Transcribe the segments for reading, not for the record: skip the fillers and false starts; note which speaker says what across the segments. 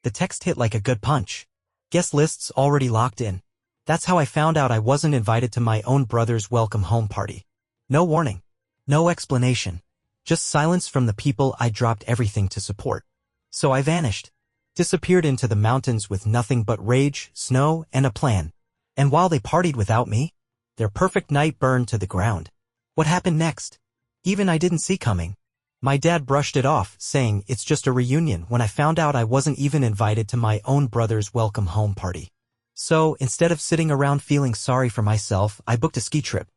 Speaker 1: The text hit like a good punch. Guest lists already locked in. That's how I found out I wasn't invited to my own brother's welcome home party. No warning. No explanation. Just silence from the people I dropped everything to support. So I vanished. Disappeared into the mountains with nothing but rage, snow, and a plan. And while they partied without me, their perfect night burned to the ground. What happened next? Even I didn't see coming. My dad brushed it off, saying it's just a reunion, when I found out I wasn't even invited to my own brother's welcome home party. So, instead of sitting around feeling sorry for myself, I booked a ski trip.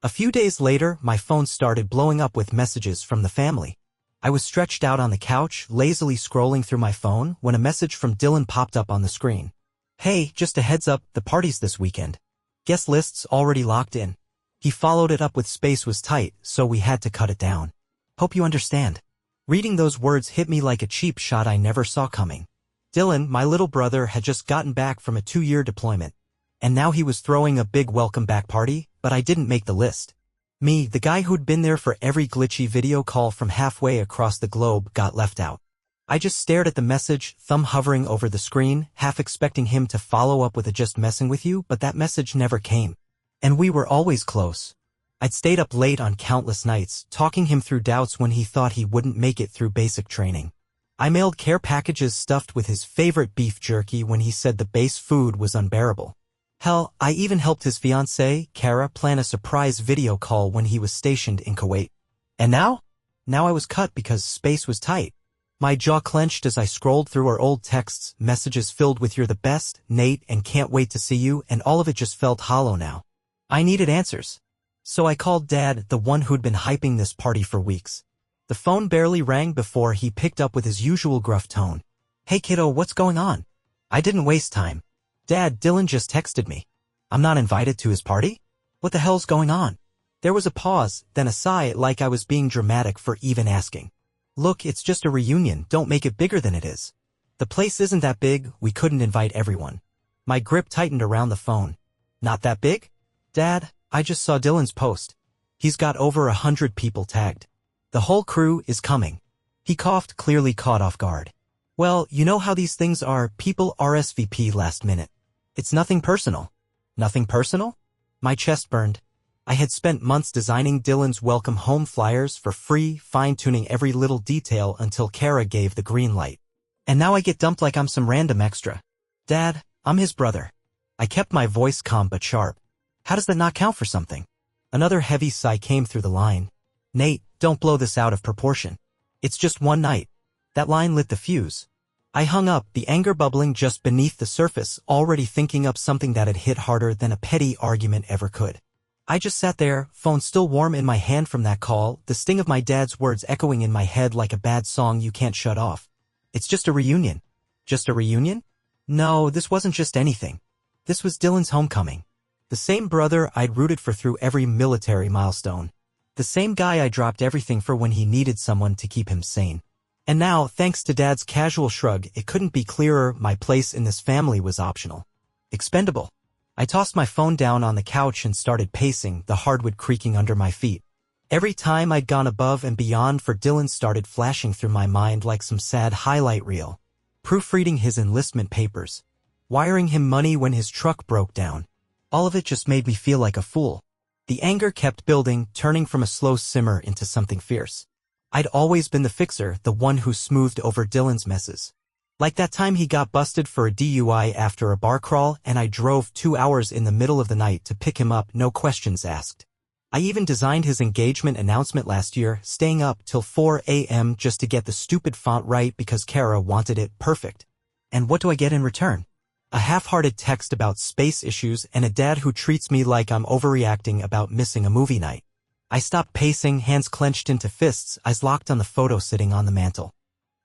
Speaker 1: A few days later, my phone started blowing up with messages from the family. I was stretched out on the couch, lazily scrolling through my phone, when a message from Dylan popped up on the screen. Hey, just a heads up, the party's this weekend. Guest lists already locked in. He followed it up with space was tight, so we had to cut it down. Hope you understand. Reading those words hit me like a cheap shot I never saw coming. Dylan, my little brother, had just gotten back from a 2-year deployment. And now he was throwing a big welcome back party, but I didn't make the list. Me, the guy who'd been there for every glitchy video call from halfway across the globe, got left out. I just stared at the message, thumb hovering over the screen, half expecting him to follow up with a just messing with you, but that message never came. And we were always close. I'd stayed up late on countless nights, talking him through doubts when he thought he wouldn't make it through basic training. I mailed care packages stuffed with his favorite beef jerky when he said the base food was unbearable. Hell, I even helped his fiancée, Kara, plan a surprise video call when he was stationed in Kuwait. And now? Now I was cut because space was tight. My jaw clenched as I scrolled through our old texts, messages filled with "You're the best, Nate," and "Can't wait to see you," and all of it just felt hollow now. I needed answers. So I called Dad, the one who'd been hyping this party for weeks. The phone barely rang before he picked up with his usual gruff tone. Hey kiddo, what's going on? I didn't waste time. Dad, Dylan just texted me. I'm not invited to his party? What the hell's going on? There was a pause, then a sigh, like I was being dramatic for even asking. Look, it's just a reunion, don't make it bigger than it is. The place isn't that big, we couldn't invite everyone. My grip tightened around the phone. Not that big? Dad, I just saw Dylan's post. He's got over 100 people tagged. The whole crew is coming. He coughed, clearly caught off guard. Well, you know how these things are, people RSVP last minute. It's nothing personal. Nothing personal? My chest burned. I had spent months designing Dylan's welcome home flyers for free, fine-tuning every little detail until Kara gave the green light. And now I get dumped like I'm some random extra. Dad, I'm his brother. I kept my voice calm but sharp. How does that not count for something? Another heavy sigh came through the line. Nate, don't blow this out of proportion. It's just one night. That line lit the fuse. I hung up, the anger bubbling just beneath the surface, already thinking up something that'd hit harder than a petty argument ever could. I just sat there, phone still warm in my hand from that call, the sting of my dad's words echoing in my head like a bad song you can't shut off. It's just a reunion. Just a reunion? No, this wasn't just anything. This was Dylan's homecoming. The same brother I'd rooted for through every military milestone. The same guy I dropped everything for when he needed someone to keep him sane. And now, thanks to Dad's casual shrug, it couldn't be clearer, my place in this family was optional. Expendable. I tossed my phone down on the couch and started pacing, the hardwood creaking under my feet. Every time I'd gone above and beyond for Dylan started flashing through my mind like some sad highlight reel. Proofreading his enlistment papers. Wiring him money when his truck broke down. All of it just made me feel like a fool. The anger kept building, turning from a slow simmer into something fierce. I'd always been the fixer, the one who smoothed over Dylan's messes. Like that time he got busted for a DUI after a bar crawl and I drove 2 hours in the middle of the night to pick him up, no questions asked. I even designed his engagement announcement last year, staying up till 4 a.m. just to get the stupid font right because Kara wanted it perfect. And what do I get in return? A half-hearted text about space issues and a dad who treats me like I'm overreacting about missing a movie night. I stopped pacing, hands clenched into fists, eyes locked on the photo sitting on the mantel.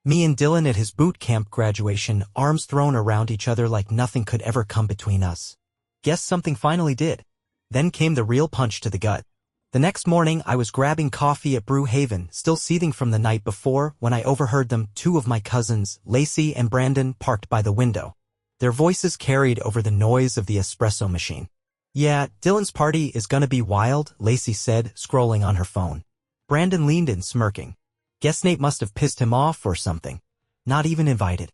Speaker 1: Me and Dylan at his boot camp graduation, arms thrown around each other like nothing could ever come between us. Guess something finally did. Then came the real punch to the gut. The next morning I was grabbing coffee at Brew Haven, still seething from the night before, when I overheard them, 2 of my cousins, Lacey and Brandon, parked by the window. Their voices carried over the noise of the espresso machine. Yeah, Dylan's party is gonna be wild, Lacey said, scrolling on her phone. Brandon leaned in, smirking. Guess Nate must have pissed him off or something. Not even invited.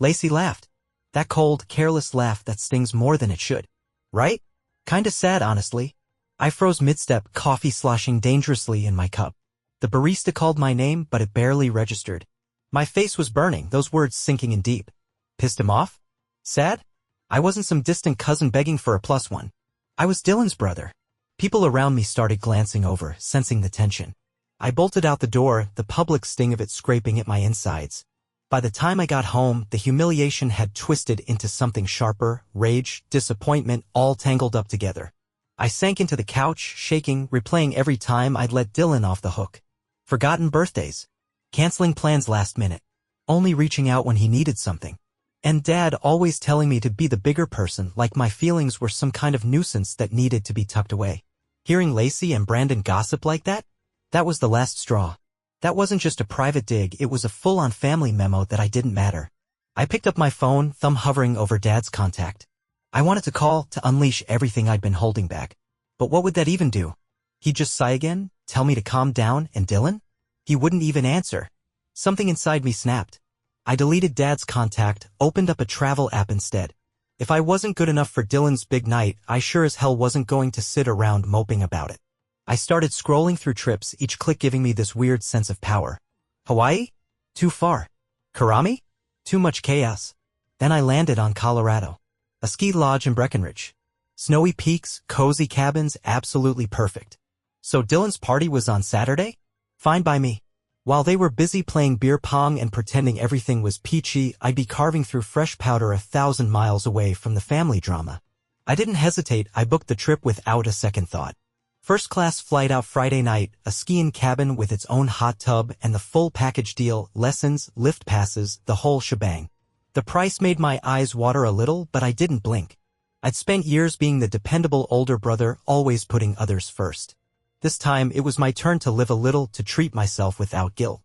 Speaker 1: Lacey laughed. That cold, careless laugh that stings more than it should. Right? Kinda sad, honestly. I froze mid-step, coffee sloshing dangerously in my cup. The barista called my name, but it barely registered. My face was burning, those words sinking in deep. Pissed him off? Sad? I wasn't some distant cousin begging for a +1. I was Dylan's brother. People around me started glancing over, sensing the tension. I bolted out the door, the public sting of it scraping at my insides. By the time I got home, the humiliation had twisted into something sharper, rage, disappointment, all tangled up together. I sank into the couch, shaking, replaying every time I'd let Dylan off the hook. Forgotten birthdays. Canceling plans last minute. Only reaching out when he needed something. And Dad always telling me to be the bigger person, like my feelings were some kind of nuisance that needed to be tucked away. Hearing Lacey and Brandon gossip like that? That was the last straw. That wasn't just a private dig, it was a full-on family memo that I didn't matter. I picked up my phone, thumb hovering over Dad's contact. I wanted to call, to unleash everything I'd been holding back. But what would that even do? He'd just sigh again, tell me to calm down, and Dylan? He wouldn't even answer. Something inside me snapped. I deleted Dad's contact, opened up a travel app instead. If I wasn't good enough for Dylan's big night, I sure as hell wasn't going to sit around moping about it. I started scrolling through trips, each click giving me this weird sense of power. Hawaii? Too far. Karami? Too much chaos. Then I landed on Colorado. A ski lodge in Breckenridge. Snowy peaks, cozy cabins, absolutely perfect. So Dylan's party was on Saturday? Fine by me. While they were busy playing beer pong and pretending everything was peachy, I'd be carving through fresh powder 1,000 miles away from the family drama. I didn't hesitate, I booked the trip without a second thought. First-class flight out Friday night, a ski-in cabin with its own hot tub and the full package deal, lessons, lift passes, the whole shebang. The price made my eyes water a little, but I didn't blink. I'd spent years being the dependable older brother, always putting others first. This time, it was my turn to live a little, to treat myself without guilt.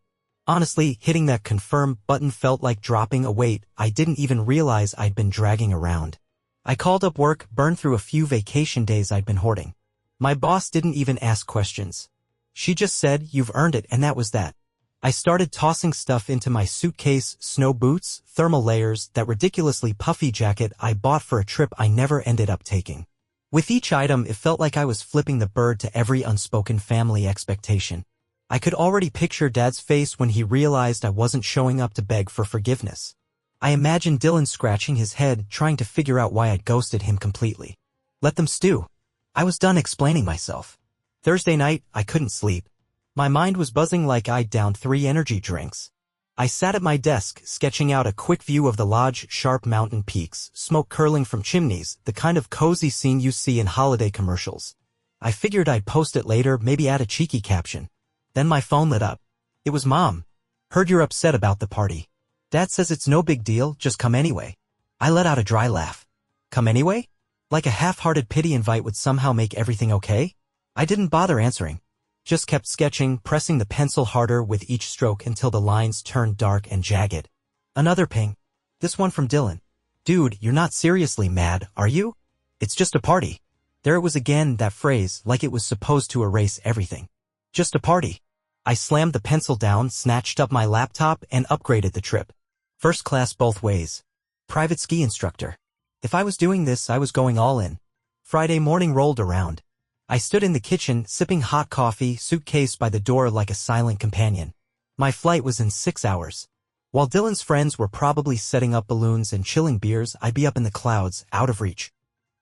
Speaker 1: Honestly, hitting that confirm button felt like dropping a weight I didn't even realize I'd been dragging around. I called up work, burned through a few vacation days I'd been hoarding. My boss didn't even ask questions. She just said, "You've earned it," and that was that. I started tossing stuff into my suitcase, snow boots, thermal layers, that ridiculously puffy jacket I bought for a trip I never ended up taking. With each item, it felt like I was flipping the bird to every unspoken family expectation. I could already picture Dad's face when he realized I wasn't showing up to beg for forgiveness. I imagined Dylan scratching his head, trying to figure out why I'd ghosted him completely. Let them stew. I was done explaining myself. Thursday night, I couldn't sleep. My mind was buzzing like I'd downed 3 energy drinks. I sat at my desk, sketching out a quick view of the lodge, sharp mountain peaks, smoke curling from chimneys, the kind of cozy scene you see in holiday commercials. I figured I'd post it later, maybe add a cheeky caption. Then my phone lit up. It was Mom. "Heard you're upset about the party. Dad says it's no big deal, just come anyway." I let out a dry laugh. Come anyway? Like a half-hearted pity invite would somehow make everything okay? I didn't bother answering. Just kept sketching, pressing the pencil harder with each stroke until the lines turned dark and jagged. Another ping. This one from Dylan. "Dude, you're not seriously mad, are you? It's just a party." There it was again, that phrase, like it was supposed to erase everything. Just a party. I slammed the pencil down, snatched up my laptop, and upgraded the trip. First class both ways. Private ski instructor. If I was doing this, I was going all in. Friday morning rolled around. I stood in the kitchen, sipping hot coffee, suitcase by the door like a silent companion. My flight was in 6 hours. While Dylan's friends were probably setting up balloons and chilling beers, I'd be up in the clouds, out of reach.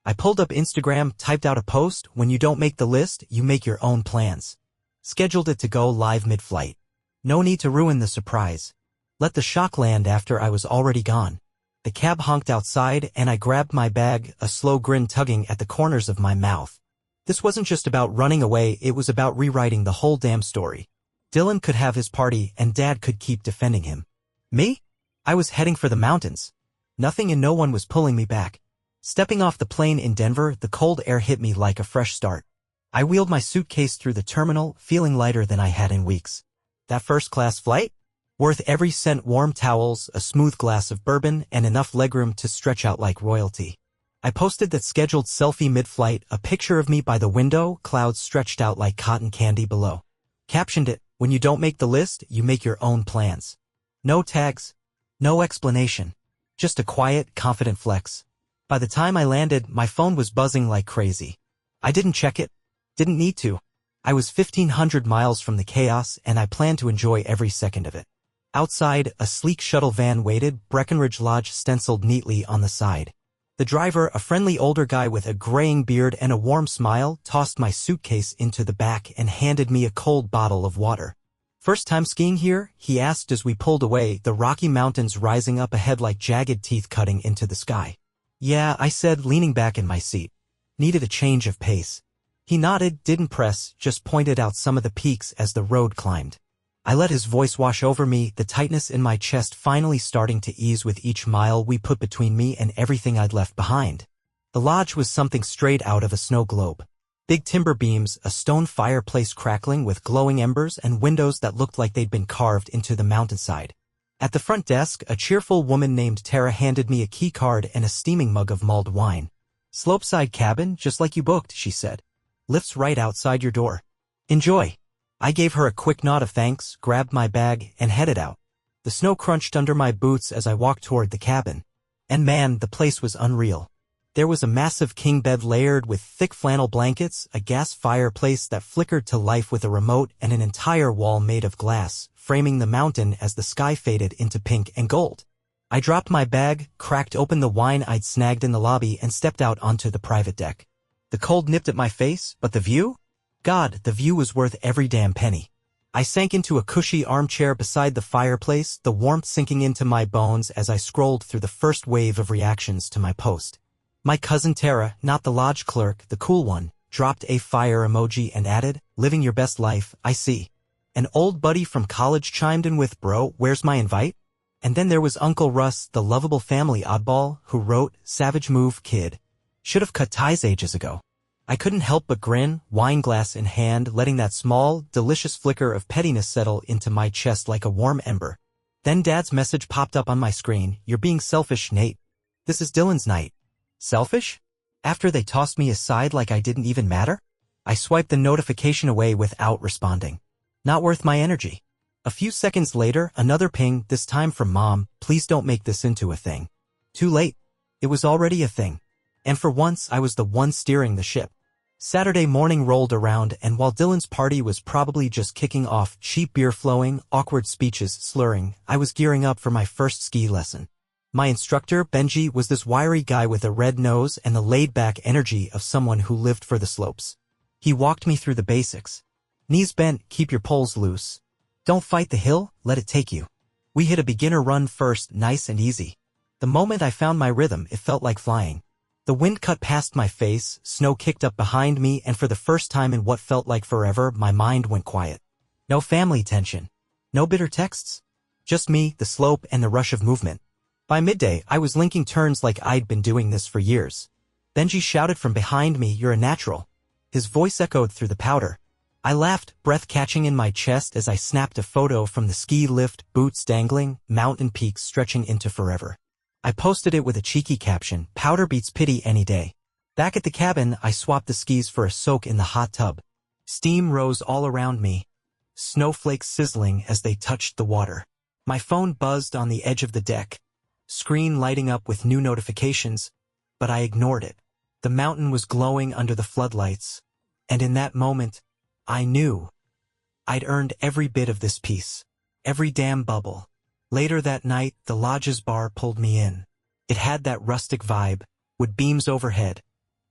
Speaker 1: I pulled up Instagram, typed out a post, "When you don't make the list, you make your own plans." Scheduled it to go live mid-flight. No need to ruin the surprise. Let the shock land after I was already gone. The cab honked outside, and I grabbed my bag, a slow grin tugging at the corners of my mouth. This wasn't just about running away, it was about rewriting the whole damn story. Dylan could have his party, and Dad could keep defending him. Me? I was heading for the mountains. Nothing and no one was pulling me back. Stepping off the plane in Denver, the cold air hit me like a fresh start. I wheeled my suitcase through the terminal, feeling lighter than I had in weeks. That first-class flight? Worth every cent. Warm towels, a smooth glass of bourbon, and enough legroom to stretch out like royalty. I posted that scheduled selfie mid-flight, a picture of me by the window, clouds stretched out like cotton candy below. Captioned it, "When you don't make the list, you make your own plans." No tags. No explanation. Just a quiet, confident flex. By the time I landed, my phone was buzzing like crazy. I didn't check it. Didn't need to. I was 1,500 miles from the chaos, and I planned to enjoy every second of it. Outside, a sleek shuttle van waited, Breckenridge Lodge stenciled neatly on the side. The driver, a friendly older guy with a graying beard and a warm smile, tossed my suitcase into the back and handed me a cold bottle of water. "First time skiing here?" he asked as we pulled away, the Rocky Mountains rising up ahead like jagged teeth cutting into the sky. "Yeah," I said, leaning back in my seat. Needed a change of pace. He nodded, didn't press, just pointed out some of the peaks as the road climbed. I let his voice wash over me, the tightness in my chest finally starting to ease with each mile we put between me and everything I'd left behind. The lodge was something straight out of a snow globe. Big timber beams, a stone fireplace crackling with glowing embers, and windows that looked like they'd been carved into the mountainside. At the front desk, a cheerful woman named Tara handed me a key card and a steaming mug of mulled wine. "Slopeside cabin, just like you booked," she said. "Lifts right outside your door. Enjoy." I gave her a quick nod of thanks, grabbed my bag, and headed out. The snow crunched under my boots as I walked toward the cabin. And man, the place was unreal. There was a massive king bed layered with thick flannel blankets, a gas fireplace that flickered to life with a remote, and an entire wall made of glass, framing the mountain as the sky faded into pink and gold. I dropped my bag, cracked open the wine I'd snagged in the lobby, and stepped out onto the private deck. The cold nipped at my face, but the view? God, the view was worth every damn penny. I sank into a cushy armchair beside the fireplace, the warmth sinking into my bones as I scrolled through the first wave of reactions to my post. My cousin Tara, not the lodge clerk, the cool one, dropped a fire emoji and added, "Living your best life, I see." An old buddy from college chimed in with, "Bro, where's my invite?" And then there was Uncle Russ, the lovable family oddball, who wrote, "Savage move, kid. Should've cut ties ages ago." I couldn't help but grin, wine glass in hand, letting that small, delicious flicker of pettiness settle into my chest like a warm ember. Then Dad's message popped up on my screen, "You're being selfish, Nate. This is Dylan's night." Selfish? After they tossed me aside like I didn't even matter? I swiped the notification away without responding. Not worth my energy. A few seconds later, another ping, this time from Mom, "Please don't make this into a thing." Too late. It was already a thing. And for once, I was the one steering the ship. Saturday morning rolled around, and while Dylan's party was probably just kicking off, cheap beer flowing, awkward speeches slurring, I was gearing up for my first ski lesson. My instructor, Benji, was this wiry guy with a red nose and the laid-back energy of someone who lived for the slopes. He walked me through the basics. Knees bent, keep your poles loose. Don't fight the hill, let it take you. We hit a beginner run first, nice and easy. The moment I found my rhythm, it felt like flying. The wind cut past my face, snow kicked up behind me, and for the first time in what felt like forever, my mind went quiet. No family tension. No bitter texts. Just me, the slope, and the rush of movement. By midday, I was linking turns like I'd been doing this for years. Benji shouted from behind me, "You're a natural." His voice echoed through the powder. I laughed, breath catching in my chest as I snapped a photo from the ski lift, boots dangling, mountain peaks stretching into forever. I posted it with a cheeky caption, "Powder beats pity any day." Back at the cabin, I swapped the skis for a soak in the hot tub. Steam rose all around me, snowflakes sizzling as they touched the water. My phone buzzed on the edge of the deck, screen lighting up with new notifications, but I ignored it. The mountain was glowing under the floodlights, and in that moment, I knew I'd earned every bit of this piece, every damn bubble. Later that night, the lodge's bar pulled me in. It had that rustic vibe, with beams overhead,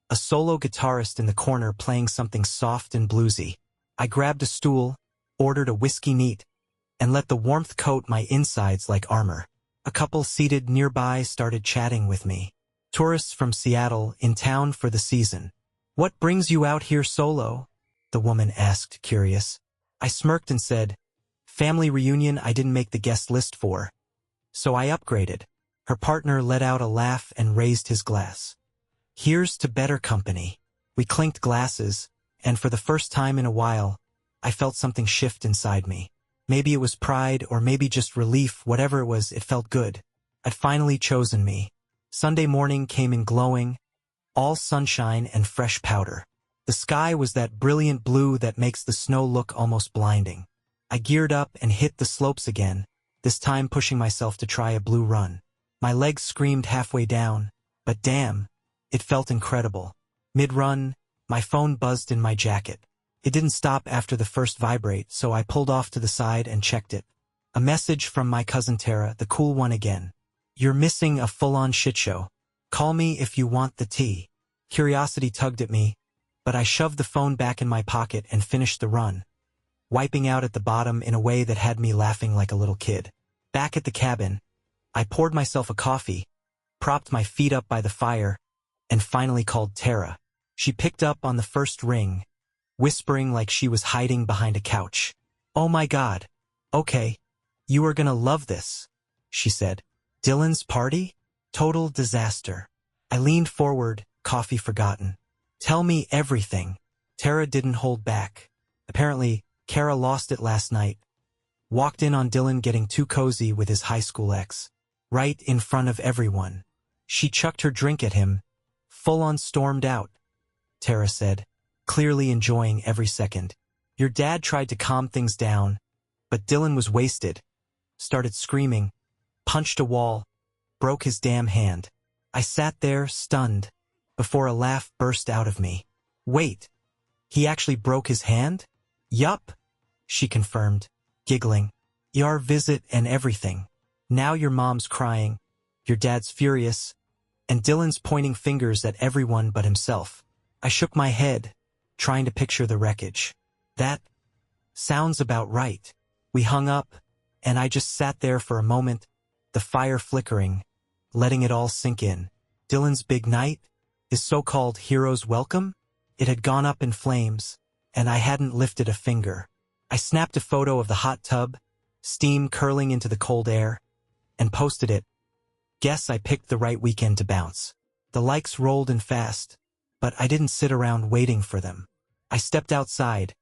Speaker 1: a solo guitarist in the corner playing something soft and bluesy. I grabbed a stool, ordered a whiskey neat, and let the warmth coat my insides like armor. A couple seated nearby started chatting with me. "Tourists from Seattle, in town for the season." "What brings you out here solo?" the woman asked, curious. I smirked and said, "Family reunion I didn't make the guest list for." So I upgraded. Her partner let out a laugh and raised his glass. "Here's to better company." We clinked glasses, and for the first time in a while, I felt something shift inside me. Maybe it was pride, or maybe just relief, whatever it was, it felt good. I'd finally chosen me. Sunday morning came in glowing, all sunshine and fresh powder. The sky was that brilliant blue that makes the snow look almost blinding. I geared up and hit the slopes again, this time pushing myself to try a blue run. My legs screamed halfway down, but damn, it felt incredible. Mid-run, my phone buzzed in my jacket. It didn't stop after the first vibrate, so I pulled off to the side and checked it. A message from my cousin Tara, the cool one again. "You're missing a full-on shit show. Call me if you want the tea." Curiosity tugged at me, but I shoved the phone back in my pocket and finished the run, wiping out at the bottom in a way that had me laughing like a little kid. Back at the cabin, I poured myself a coffee, propped my feet up by the fire, and finally called Tara. She picked up on the first ring, whispering like she was hiding behind a couch. "Oh my God. Okay. You are gonna love this," she said. "Dylan's party? Total disaster." I leaned forward, coffee forgotten. "Tell me everything." Tara didn't hold back. Apparently, Kara lost it last night. Walked in on Dylan getting too cozy with his high school ex. Right in front of everyone. She chucked her drink at him, full-on stormed out, Tara said, clearly enjoying every second. "Your dad tried to calm things down, but Dylan was wasted. Started screaming, punched a wall, broke his damn hand." I sat there, stunned, before a laugh burst out of me. "Wait, he actually broke his hand?" "Yup," she confirmed, giggling. "Your visit and everything. Now your mom's crying, your dad's furious, and Dylan's pointing fingers at everyone but himself." I shook my head, trying to picture the wreckage. "That sounds about right." We hung up, and I just sat there for a moment, the fire flickering, letting it all sink in. Dylan's big night, his so-called hero's welcome, it had gone up in flames, and I hadn't lifted a finger. I snapped a photo of the hot tub, steam curling into the cold air, and posted it. Guess I picked the right weekend to bounce. The likes rolled in fast, but I didn't sit around waiting for them. I stepped outside,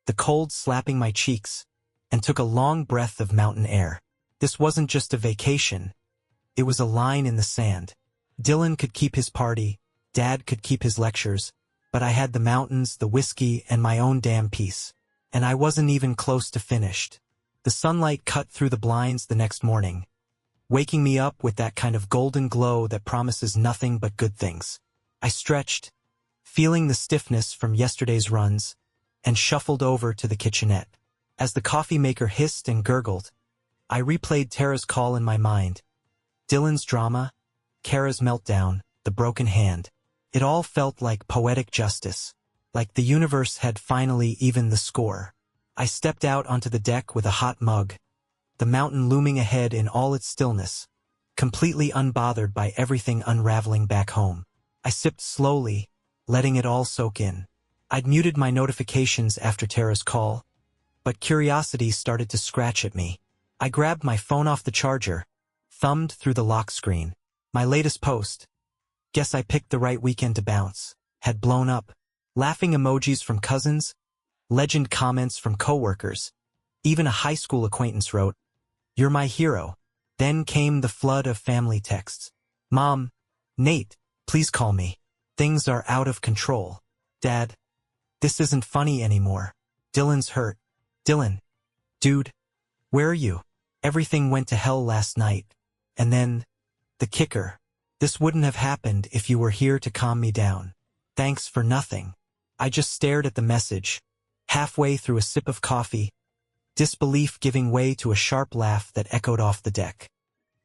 Speaker 1: the cold slapping my cheeks, and took a long breath of mountain air. This wasn't just a vacation. It was a line in the sand. Dylan could keep his party, Dad could keep his lectures, but I had the mountains, the whiskey, and my own damn peace. And I wasn't even close to finished. The sunlight cut through the blinds the next morning, waking me up with that kind of golden glow that promises nothing but good things. I stretched, feeling the stiffness from yesterday's runs, and shuffled over to the kitchenette. As the coffee maker hissed and gurgled, I replayed Tara's call in my mind. Dylan's drama, Kara's meltdown, the broken hand. It all felt like poetic justice, like the universe had finally evened the score. I stepped out onto the deck with a hot mug, the mountain looming ahead in all its stillness, completely unbothered by everything unraveling back home. I sipped slowly, letting it all soak in. I'd muted my notifications after Tara's call, but curiosity started to scratch at me. I grabbed my phone off the charger, thumbed through the lock screen. My latest post, "Guess I picked the right weekend to bounce," had blown up. Laughing emojis from cousins, legend comments from coworkers. Even a high school acquaintance wrote, "You're my hero." Then came the flood of family texts. "Mom, Nate, please call me. Things are out of control. Dad, this isn't funny anymore. Dylan's hurt. Dylan, dude, where are you? Everything went to hell last night." And then, the kicker. "This wouldn't have happened if you were here to calm me down. Thanks for nothing." I just stared at the message, halfway through a sip of coffee, disbelief giving way to a sharp laugh that echoed off the deck.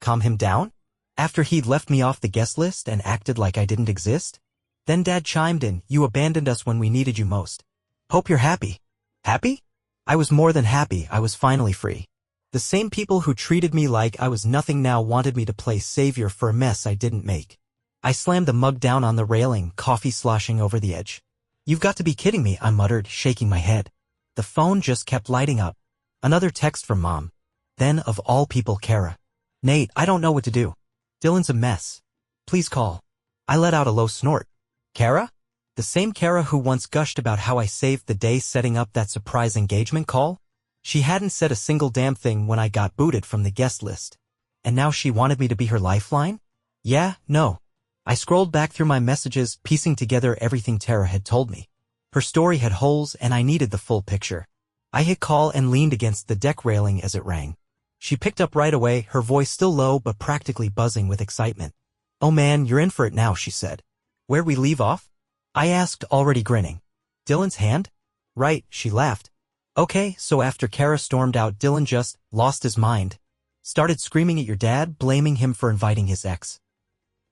Speaker 1: Calm him down? After he'd left me off the guest list and acted like I didn't exist? Then Dad chimed in, "You abandoned us when we needed you most. Hope you're happy." Happy? I was more than happy. I was finally free. The same people who treated me like I was nothing now wanted me to play savior for a mess I didn't make. I slammed the mug down on the railing, coffee sloshing over the edge. "You've got to be kidding me," I muttered, shaking my head. The phone just kept lighting up. Another text from Mom. Then, of all people, Kara. "Nate, I don't know what to do. Dylan's a mess. Please call." I let out a low snort. Kara? The same Kara who once gushed about how I saved the day setting up that surprise engagement call? She hadn't said a single damn thing when I got booted from the guest list. And now she wanted me to be her lifeline? Yeah, no. I scrolled back through my messages, piecing together everything Tara had told me. Her story had holes and I needed the full picture. I hit call and leaned against the deck railing as it rang. She picked up right away, her voice still low but practically buzzing with excitement. "Oh man, you're in for it now," she said. "Where'd we leave off?" I asked, already grinning. "Dylan's hand?" "Right," she laughed. "Okay, so after Kara stormed out, Dylan just lost his mind. Started screaming at your dad, blaming him for inviting his ex."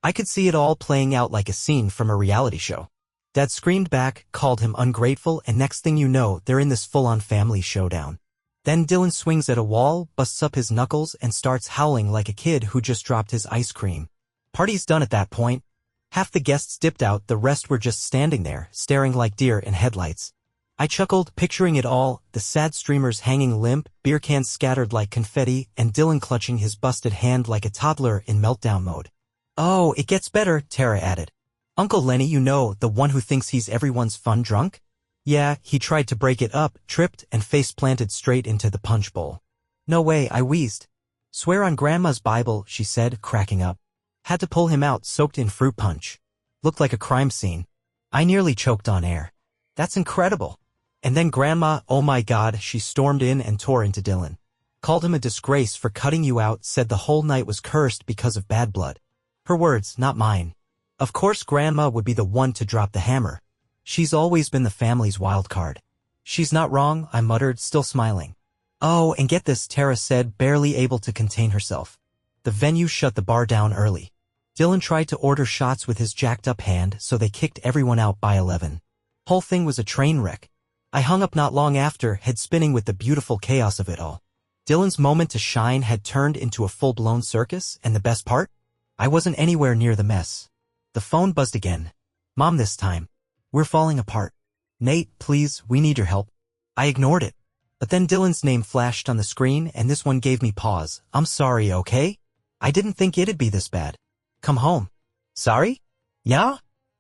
Speaker 1: I could see it all playing out like a scene from a reality show. Dad screamed back, called him ungrateful, and next thing you know, they're in this full-on family showdown. Then Dylan swings at a wall, busts up his knuckles, and starts howling like a kid who just dropped his ice cream. Party's done at that point. Half the guests dipped out, the rest were just standing there, staring like deer in headlights. I chuckled, picturing it all, the sad streamers hanging limp, beer cans scattered like confetti, and Dylan clutching his busted hand like a toddler in meltdown mode. "Oh, it gets better," Tara added. "Uncle Lenny, you know, the one who thinks he's everyone's fun drunk? Yeah, he tried to break it up, tripped, and face-planted straight into the punch bowl." "No way," I wheezed. "Swear on Grandma's Bible," she said, cracking up. "Had to pull him out soaked in fruit punch. Looked like a crime scene." I nearly choked on air. "That's incredible." And then Grandma, oh my God, she stormed in and tore into Dylan. Called him a disgrace for cutting you out, said the whole night was cursed because of bad blood. Her words, not mine. Of course Grandma would be the one to drop the hammer. She's always been the family's wild card. "She's not wrong," I muttered, still smiling. "Oh, and get this," Tara said, barely able to contain herself. The venue shut the bar down early. Dylan tried to order shots with his jacked-up hand, so they kicked everyone out by 11. Whole thing was a train wreck. I hung up not long after, head spinning with the beautiful chaos of it all. Dylan's moment to shine had turned into a full-blown circus, and the best part? I wasn't anywhere near the mess. The phone buzzed again. "Mom this time. We're falling apart. Nate, please, we need your help." I ignored it. But then Dylan's name flashed on the screen, and this one gave me pause. "I'm sorry, okay? I didn't think it'd be this bad. Come home." "Sorry? Yeah?"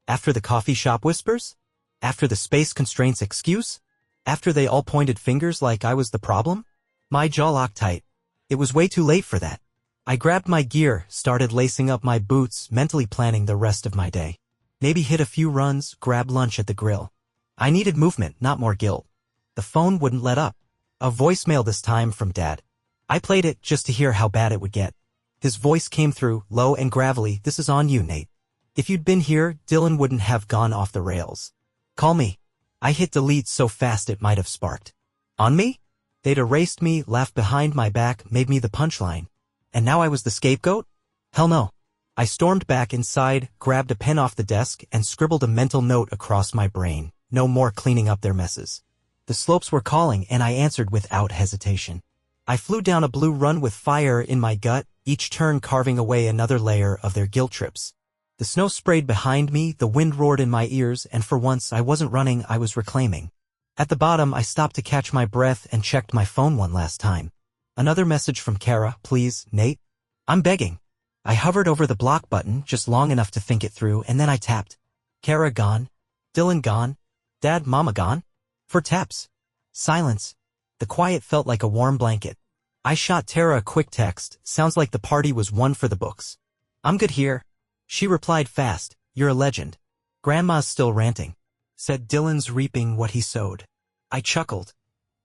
Speaker 1: After the coffee shop whispers? After the space constraints excuse? After they all pointed fingers like I was the problem? My jaw locked tight. It was way too late for that. I grabbed my gear, started lacing up my boots, mentally planning the rest of my day. Maybe hit a few runs, grab lunch at the grill. I needed movement, not more guilt. The phone wouldn't let up. A voicemail this time from Dad. I played it just to hear how bad it would get. His voice came through, low and gravelly. "This is on you, Nate. If you'd been here, Dylan wouldn't have gone off the rails. Call me." I hit delete so fast it might have sparked. "On me?" They'd erased me, laughed behind my back, made me the punchline. And now I was the scapegoat? Hell no. I stormed back inside, grabbed a pen off the desk, and scribbled a mental note across my brain. No more cleaning up their messes. The slopes were calling, and I answered without hesitation. I flew down a blue run with fire in my gut, each turn carving away another layer of their guilt trips. The snow sprayed behind me, the wind roared in my ears, and for once I wasn't running, I was reclaiming. At the bottom, I stopped to catch my breath and checked my phone one last time. Another message from Kara. "Please, Nate. I'm begging." I hovered over the block button just long enough to think it through, and then I tapped. Kara gone. Dylan gone. Dad, Mama gone. 4 taps. Silence. The quiet felt like a warm blanket. I shot Tara a quick text. "Sounds like the party was one for the books." "I'm good here." She replied fast. "You're a legend." "Grandma's still ranting." Said Dylan's reaping what he sowed. I chuckled,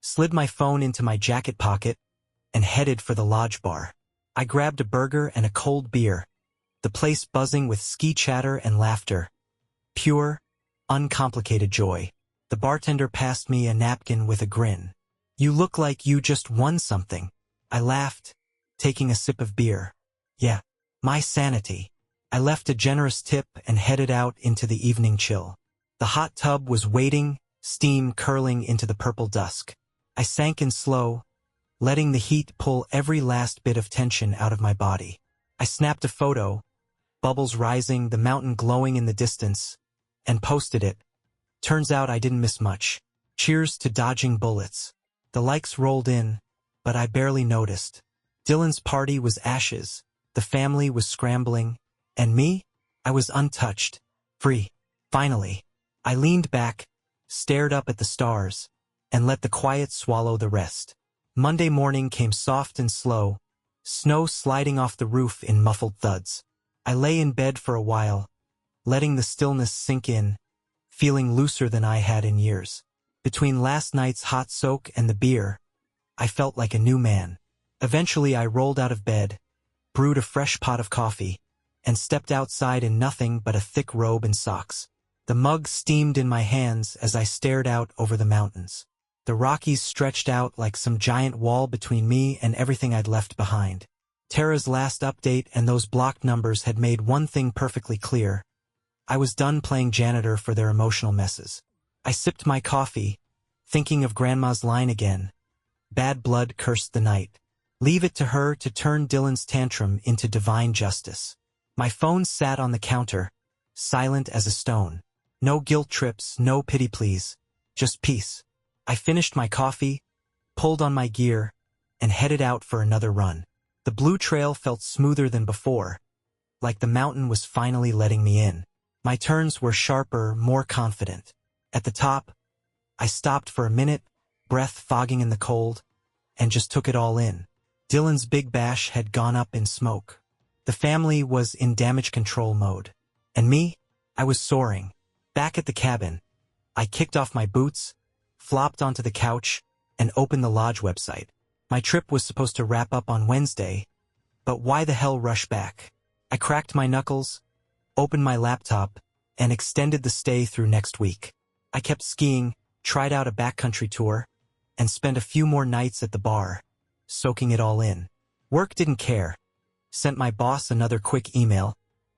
Speaker 1: slid my phone into my jacket pocket, and headed for the lodge bar. I grabbed a burger and a cold beer, the place buzzing with ski chatter and laughter. Pure, uncomplicated joy. The bartender passed me a napkin with a grin. "You look like you just won something." I laughed, taking a sip of beer. Yeah, my sanity. I left a generous tip and headed out into the evening chill. The hot tub was waiting, steam curling into the purple dusk. I sank in slow, letting the heat pull every last bit of tension out of my body. I snapped a photo, bubbles rising, the mountain glowing in the distance, and posted it. Turns out I didn't miss much. Cheers to dodging bullets. The likes rolled in, but I barely noticed. Dylan's party was ashes, the family was scrambling, and me? I was untouched, free. Finally, I leaned back, stared up at the stars, and let the quiet swallow the rest. Monday morning came soft and slow, snow sliding off the roof in muffled thuds. I lay in bed for a while, letting the stillness sink in, feeling looser than I had in years. Between last night's hot soak and the beer, I felt like a new man. Eventually I rolled out of bed, brewed a fresh pot of coffee, and stepped outside in nothing but a thick robe and socks. The mug steamed in my hands as I stared out over the mountains. The Rockies stretched out like some giant wall between me and everything I'd left behind. Tara's last update and those blocked numbers had made one thing perfectly clear. I was done playing janitor for their emotional messes. I sipped my coffee, thinking of Grandma's line again. Bad blood cursed the night. Leave it to her to turn Dylan's tantrum into divine justice. My phone sat on the counter, silent as a stone. No guilt trips, no pity pleas, just peace. I finished my coffee, pulled on my gear, and headed out for another run. The blue trail felt smoother than before, like the mountain was finally letting me in. My turns were sharper, more confident. At the top, I stopped for a minute, breath fogging in the cold, and just took it all in. Dylan's big bash had gone up in smoke. The family was in damage control mode. And me? I was soaring. Back at the cabin, I kicked off my boots, flopped onto the couch, and opened the lodge website. My trip was supposed to wrap up on Wednesday, but why the hell rush back? I cracked my knuckles, opened my laptop, and extended the stay through next week. I kept skiing, tried out a backcountry tour, and spent a few more nights at the bar, soaking it all in. Work didn't care. Sent my boss another quick email,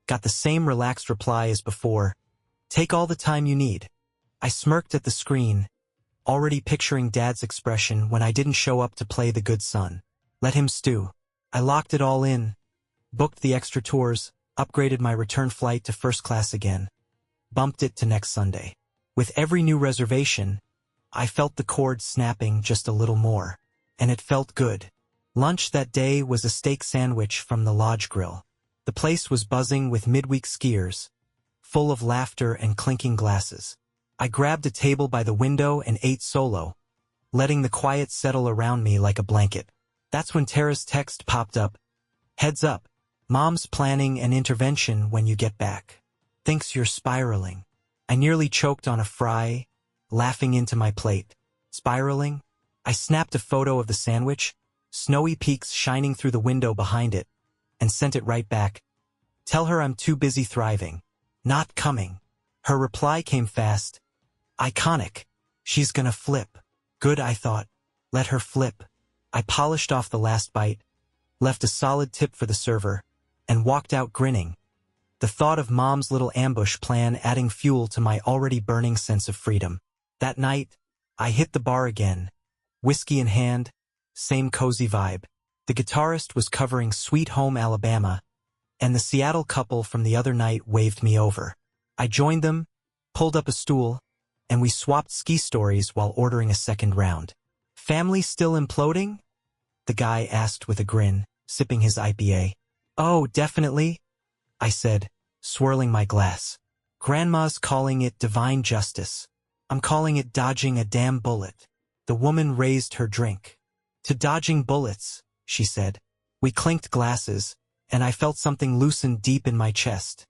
Speaker 1: got the same relaxed reply as before. Take all the time you need. I smirked at the screen, already picturing Dad's expression when I didn't show up to play the good son. Let him stew. I locked it all in, booked the extra tours, upgraded my return flight to first class again, bumped it to next Sunday. With every new reservation, I felt the cord snapping just a little more, and it felt good. Lunch that day was a steak sandwich from the lodge grill. The place was buzzing with midweek skiers, full of laughter and clinking glasses. I grabbed a table by the window and ate solo, letting the quiet settle around me like a blanket. That's when Tara's text popped up. Heads up, Mom's planning an intervention when you get back. Thinks you're spiraling. I nearly choked on a fry, laughing into my plate. Spiraling? I snapped a photo of the sandwich, snowy peaks shining through the window behind it, and sent it right back. Tell her I'm too busy thriving. Not coming. Her reply came fast. Iconic. She's gonna flip. Good, I thought. Let her flip. I polished off the last bite, left a solid tip for the server, and walked out grinning. The thought of Mom's little ambush plan adding fuel to my already burning sense of freedom. That night, I hit the bar again. Whiskey in hand, same cozy vibe. The guitarist was covering Sweet Home Alabama, and the Seattle couple from the other night waved me over. I joined them, pulled up a stool, and we swapped ski stories while ordering a second round. Family still imploding? The guy asked with a grin, sipping his IPA. Oh, definitely, I said, swirling my glass. Grandma's calling it divine justice. I'm calling it dodging a damn bullet. The woman raised her drink. To dodging bullets, she said. We clinked glasses, and I felt something loosen deep in my chest.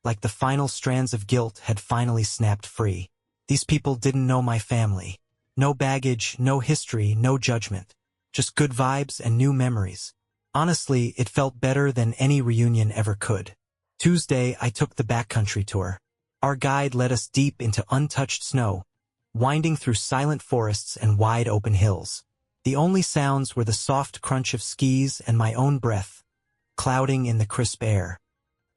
Speaker 1: Like the final strands of guilt had finally snapped free. These people didn't know my family. No baggage, no history, no judgment. Just good vibes and new memories. Honestly, it felt better than any reunion ever could. Tuesday, I took the backcountry tour. Our guide led us deep into untouched snow, winding through silent forests and wide open hills. The only sounds were the soft crunch of skis and my own breath, clouding in the crisp air.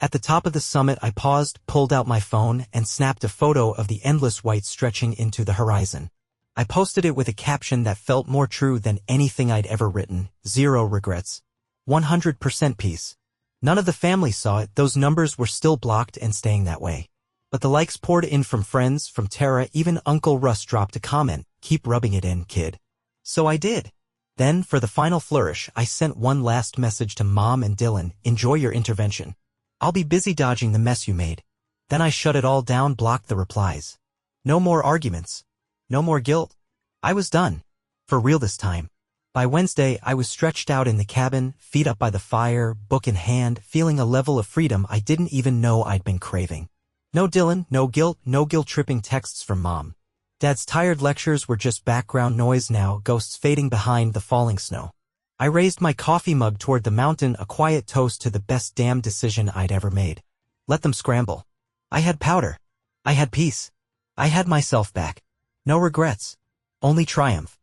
Speaker 1: At the top of the summit, I paused, pulled out my phone, and snapped a photo of the endless white stretching into the horizon. I posted it with a caption that felt more true than anything I'd ever written. 0 regrets. 100% peace. None of the family saw it, those numbers were still blocked and staying that way. But the likes poured in from friends, from Tara, even Uncle Russ dropped a comment, keep rubbing it in, kid. So I did. Then, for the final flourish, I sent one last message to Mom and Dylan, enjoy your intervention. I'll be busy dodging the mess you made. Then I shut it all down, blocked the replies. No more arguments. No more guilt. I was done. For real this time. By Wednesday, I was stretched out in the cabin, feet up by the fire, book in hand, feeling a level of freedom I didn't even know I'd been craving. No Dylan, no guilt-tripping texts from Mom. Dad's tired lectures were just background noise now, ghosts fading behind the falling snow. I raised my coffee mug toward the mountain, a quiet toast to the best damn decision I'd ever made. Let them scramble. I had powder. I had peace. I had myself back. No regrets. Only triumph.